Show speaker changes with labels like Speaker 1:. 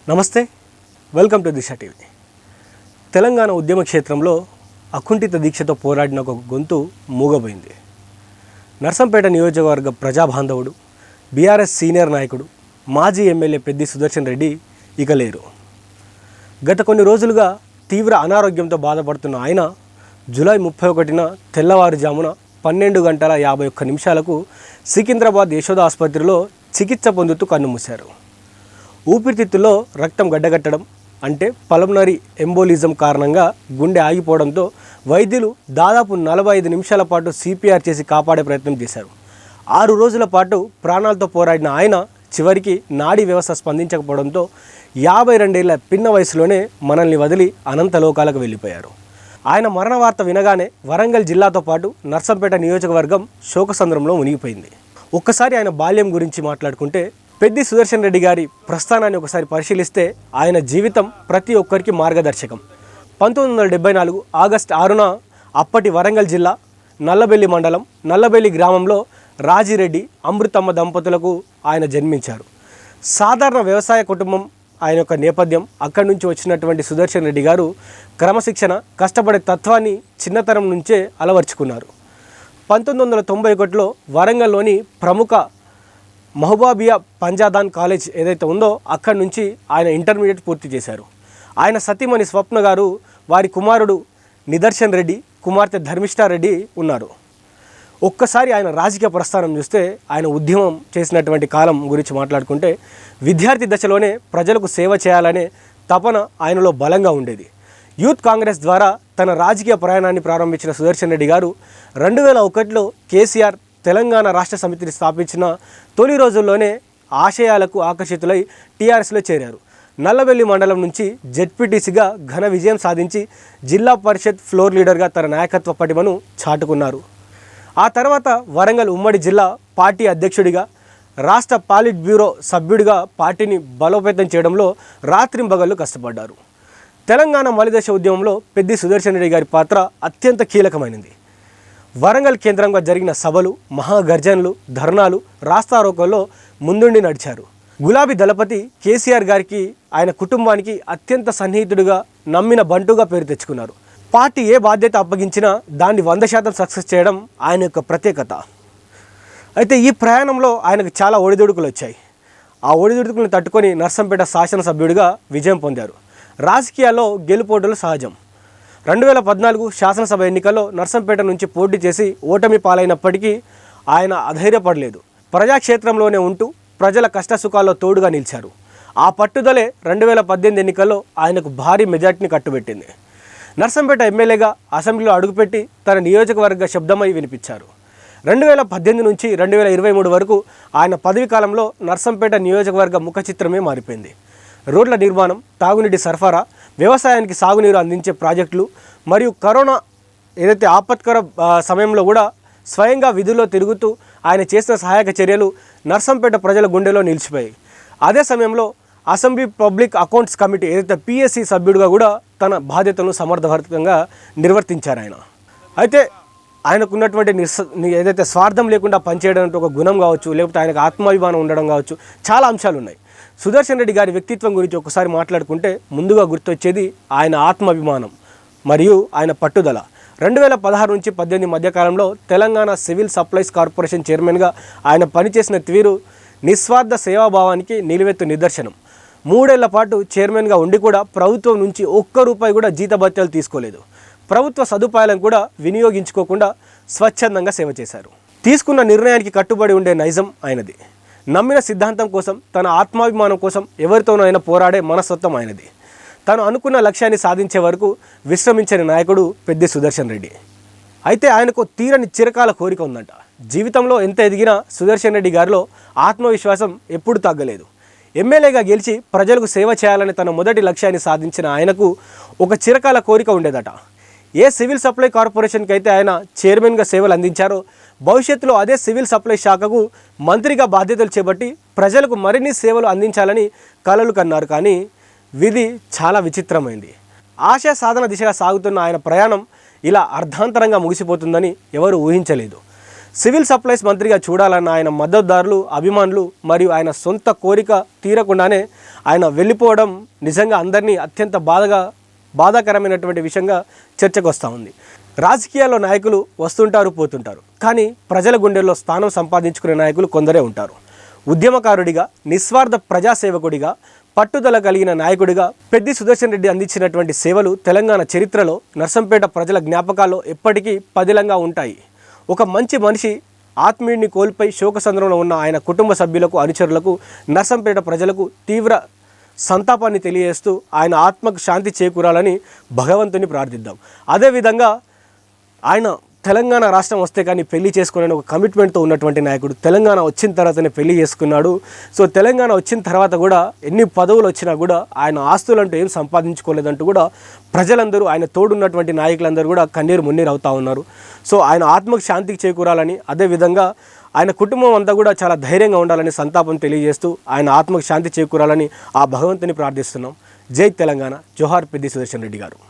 Speaker 1: నమస్తే, welcome to Disha TV. Telangana ఉద్యమ క్షేత్రంలో అకుంఠిత దీక్షతో పోరాడిన ఒక గొంతు మూగబోయింది. నర్సంపేట నియోజకవర్గ ప్రజాబాంధవుడు, బీఆర్ఎస్ సీనియర్ నాయకుడు, మాజీ ఎమ్మెల్యే పెద్ది సుదర్శన్ రెడ్డి ఇక లేరు. గత కొన్ని రోజులుగా తీవ్ర అనారోగ్యంతో బాధపడుతున్న ఆయన జూలై 31న తెల్లవారుజామున 12:51 సికింద్రాబాద్ యశోద ఆసుపత్రిలో చికిత్స పొందుతూ కన్నుమూశారు. ఊపిరితిత్తుల్లో రక్తం గడ్డగట్టడం అంటే పల్మనరీ ఎంబోలిజం కారణంగా గుండె ఆగిపోవడంతో వైద్యులు దాదాపు 45 నిమిషాల పాటు సిపిఆర్ చేసి కాపాడే ప్రయత్నం చేశారు. 6 రోజుల పాటు ప్రాణాలతో పోరాడిన ఆయన చివరికి నాడీ వ్యవస్థ స్పందించకపోవడంతో 52 ఏళ్ల పిన్న వయసులోనే మనల్ని వదిలి అనంత లోకాలకు వెళ్ళిపోయారు. ఆయన మరణ వార్త వినగానే వరంగల్ జిల్లాతో పాటు నర్సంపేట నియోజకవర్గం శోకసంద్రంలో మునిగిపోయింది. ఒక్కసారి ఆయన బాల్యం గురించి మాట్లాడుకుంటే, పెద్ది సుదర్శన్ రెడ్డి గారి ప్రస్థానాన్ని ఒకసారి పరిశీలిస్తే ఆయన జీవితం ప్రతి ఒక్కరికి మార్గదర్శకం. 1974 ఆగస్టు 6న అప్పటి వరంగల్ జిల్లా నల్లబెల్లి మండలం నల్లబెల్లి గ్రామంలో రాజిరెడ్డి, అమృతమ్మ దంపతులకు ఆయన జన్మించారు. సాధారణ వ్యవసాయ కుటుంబం ఆయన యొక్క నేపథ్యం. అక్కడి నుంచి వచ్చినటువంటి సుదర్శన్ రెడ్డి గారు క్రమశిక్షణ, కష్టపడే తత్వాన్ని చిన్నతనం నుంచే అలవర్చుకున్నారు. 1991లో వరంగల్లోని ప్రముఖ మహబూబియా పంజాదాన్ కాలేజ్ ఏదైతే ఉందో అక్కడి నుంచి ఆయన ఇంటర్మీడియట్ పూర్తి చేశారు. ఆయన సతీమణి స్వప్న గారు, వారి కుమారుడు నిదర్శన్ రెడ్డి, కుమార్తె ధర్మిష్ఠారెడ్డి ఉన్నారు. ఒక్కసారి ఆయన రాజకీయ ప్రస్థానం చూస్తే, ఆయన ఉద్యమం చేసినటువంటి కాలం గురించి మాట్లాడుకుంటే, విద్యార్థి దశలోనే ప్రజలకు సేవ చేయాలనే తపన ఆయనలో బలంగా ఉండేది. యూత్ కాంగ్రెస్ ద్వారా తన రాజకీయ ప్రయాణాన్ని ప్రారంభించిన సుదర్శన్ రెడ్డి గారు 2001లో కేసీఆర్ తెలంగాణ రాష్ట్ర సమితిని స్థాపించిన తొలి రోజుల్లోనే ఆశయాలకు ఆకర్షితులై టీఆర్ఎస్లో చేరారు. నల్లబెల్లి మండలం నుంచి జెడ్పీటీసీగా ఘన విజయం సాధించి జిల్లా పరిషత్ ఫ్లోర్ లీడర్గా తన నాయకత్వ పటిమను చాటుకున్నారు. ఆ తర్వాత వరంగల్ ఉమ్మడి జిల్లా పార్టీ అధ్యక్షుడిగా, రాష్ట్ర పాలిట్ బ్యూరో సభ్యుడిగా పార్టీని బలోపేతం చేయడంలో రాత్రింబగళ్ళు కష్టపడ్డారు. తెలంగాణ మలిదశ ఉద్యమంలో పెద్ది సుదర్శన్ రెడ్డి గారి పాత్ర అత్యంత కీలకమైనది. వరంగల్ కేంద్రంగా జరిగిన సభలు, మహాగర్జనలు, ధర్నాలు, రాస్తారోకోల్లో ముందుండి నడిచారు. గులాబీ దళపతి కేసీఆర్ గారికి, ఆయన కుటుంబానికి అత్యంత సన్నిహితుడిగా, నమ్మిన బంటుగా పేరు తెచ్చుకున్నారు. పార్టీ ఏ బాధ్యత అప్పగించినా దాన్ని 100% సక్సెస్ చేయడం ఆయన యొక్క ప్రత్యేకత. అయితే ఈ ప్రయాణంలో ఆయనకు చాలా ఒడిదుడుకులు వచ్చాయి. ఆ ఒడిదుడుకులను తట్టుకొని నర్సంపేట శాసనసభ్యుడిగా విజయం పొందారు. రాజకీయాల్లో గెలుపోటలు సహజం. 2014 శాసనసభ ఎన్నికల్లో నర్సంపేట నుంచి పోటీ చేసి ఓటమి పాలైనప్పటికీ ఆయన అధైర్యపడలేదు. ప్రజాక్షేత్రంలోనే ఉంటూ ప్రజల కష్టసుఖాల్లో తోడుగా నిలిచారు. ఆ పట్టుదలే 2018 ఎన్నికల్లో ఆయనకు భారీ మెజార్టీని కట్టుబెట్టింది. నర్సంపేట ఎమ్మెల్యేగా అసెంబ్లీలో అడుగుపెట్టి తన నియోజకవర్గ శబ్దమై వినిపించారు. 2018 నుంచి 2023 వరకు ఆయన పదవి కాలంలో నర్సంపేట నియోజకవర్గ ముఖ చిత్రమే మారిపోయింది. రోడ్ల నిర్మాణం, తాగునీటి సరఫరా, వ్యవసాయానికి సాగునీరు అందించే ప్రాజెక్టులు మరియు కరోనా ఏదైతే ఆపత్కర సమయంలో కూడా స్వయంగా విధుల్లో తిరుగుతూ ఆయన చేసిన సహాయక చర్యలు నర్సంపేట ప్రజల గుండెలో నిలిచిపోయాయి. అదే సమయంలో అసెంబ్లీ పబ్లిక్ అకౌంట్స్ కమిటీ ఏదైతే పిఎస్సి సభ్యుడిగా కూడా తన బాధ్యతలను సమర్థవంతంగా నిర్వర్తించారు ఆయన. అయితే ఆయనకున్నటువంటి ఏదైతే స్వార్థం లేకుండా పనిచేయడం ఒక గుణం కావచ్చు, లేకపోతే ఆయనకు ఆత్మాభిమానం ఉండడం కావచ్చు, చాలా అంశాలు ఉన్నాయి. సుదర్శన్ రెడ్డి గారి వ్యక్తిత్వం గురించి ఒకసారి మాట్లాడుకుంటే ముందుగా గుర్తొచ్చేది ఆయన ఆత్మాభిమానం మరియు ఆయన పట్టుదల. 2016 నుంచి 18 మధ్యకాలంలో తెలంగాణ సివిల్ సప్లైస్ కార్పొరేషన్ చైర్మన్గా ఆయన పనిచేసిన తీరు నిస్వార్థ సేవాభావానికి నిలువెత్తు నిదర్శనం. 3 ఏళ్ల పాటు చైర్మన్గా ఉండి కూడా ప్రభుత్వం నుంచి ₹1 కూడా జీతభత్యాలు తీసుకోలేదు. ప్రభుత్వ సదుపాయాలను కూడా వినియోగించుకోకుండా స్వచ్ఛందంగా సేవ చేశారు. తీసుకున్న నిర్ణయానికి కట్టుబడి ఉండే నైజం ఆయనది. నమ్మిన సిద్ధాంతం కోసం, తన ఆత్మాభిమానం కోసం ఎవరితోనైనా పోరాడే మనస్తత్వం ఆయనది. తను అనుకున్న లక్ష్యాన్ని సాధించే వరకు విశ్రమించని నాయకుడు పెద్ది సుదర్శన్ రెడ్డి. అయితే ఆయనకు తీరని చిరకాల కోరిక ఉందంట. జీవితంలో ఎంత ఎదిగినా సుదర్శన్ రెడ్డి గారిలో ఆత్మవిశ్వాసం ఎప్పుడు తగ్గలేదు. ఎమ్మెల్యేగా గెలిచి ప్రజలకు సేవ చేయాలని తన మొదటి లక్ష్యాన్ని సాధించిన ఆయనకు ఒక చిరకాల కోరిక ఉండేదట. ఏ సివిల్ సప్లై కార్పొరేషన్కి అయితే ఆయన చైర్మన్గా సేవలు అందించారో, భవిష్యత్తులో అదే సివిల్ సప్లై శాఖకు మంత్రిగా బాధ్యతలు చేపట్టి ప్రజలకు మరిన్ని సేవలు అందించాలని కలలు కన్నారు. కానీ విధి చాలా విచిత్రమైంది. ఆశయ సాధన దిశగా సాగుతున్న ఆయన ప్రయాణం ఇలా అర్ధాంతరంగా ముగిసిపోతుందని ఎవరు ఊహించలేదు. సివిల్ సప్లైస్ మంత్రిగా చూడాలన్న ఆయన మద్దతుదారులు, అభిమానులు మరియు ఆయన సొంత కోరిక తీరకుండానే ఆయన వెళ్ళిపోవడం నిజంగా అందరినీ అత్యంత బాధాకరమైనటువంటి విషయంగా చర్చకు వస్తూ ఉంది. రాజకీయాల్లో నాయకులు వస్తుంటారు, పోతుంటారు. కానీ ప్రజల గుండెల్లో స్థానం సంపాదించుకునే నాయకులు కొందరే ఉంటారు. ఉద్యమకారుడిగా, నిస్వార్థ ప్రజాసేవకుడిగా, పట్టుదల కలిగిన నాయకుడిగా పెద్ది సుదర్శన్ రెడ్డి అందించినటువంటి సేవలు తెలంగాణ చరిత్రలో, నర్సంపేట ప్రజల జ్ఞాపకాల్లో ఎప్పటికీ పదిలంగా ఉంటాయి. ఒక మంచి మనిషి ఆత్మీయుడిని కోల్పోయి శోకసంద్రంలో ఉన్న ఆయన కుటుంబ సభ్యులకు, అనుచరులకు, నర్సంపేట ప్రజలకు తీవ్ర సంతాపాన్ని తెలియజేస్తూ ఆయన ఆత్మకు శాంతి చేకూరాలని భగవంతుని ప్రార్థిద్దాం. అదేవిధంగా ఆయన తెలంగాణ రాష్ట్రం వస్తే కానీ పెళ్లి చేసుకునే ఒక కమిట్మెంట్తో ఉన్నటువంటి నాయకుడు. తెలంగాణ వచ్చిన తర్వాతనే పెళ్లి చేసుకున్నాడు. సో తెలంగాణ వచ్చిన తర్వాత కూడా ఎన్ని పదవులు వచ్చినా కూడా ఆయన ఆస్తులంటూ ఏం సంపాదించుకోలేదంటూ కూడా ప్రజలందరూ, ఆయన తోడున్నటువంటి నాయకులందరూ కూడా కన్నీరు మున్నీరు అవుతూ ఉన్నారు. సో ఆయన ఆత్మకు శాంతికి చేకూరాలని, అదేవిధంగా ఆయన కుటుంబం అంతా కూడా చాలా ధైర్యంగా ఉండాలని సంతాపం తెలియజేస్తూ ఆయన ఆత్మకు శాంతి చేకూరాలని ఆ భగవంతుని ప్రార్థిస్తున్నాం. జై తెలంగాణ. జోహార్ పెద్ది సుదర్శన్ రెడ్డి గారు.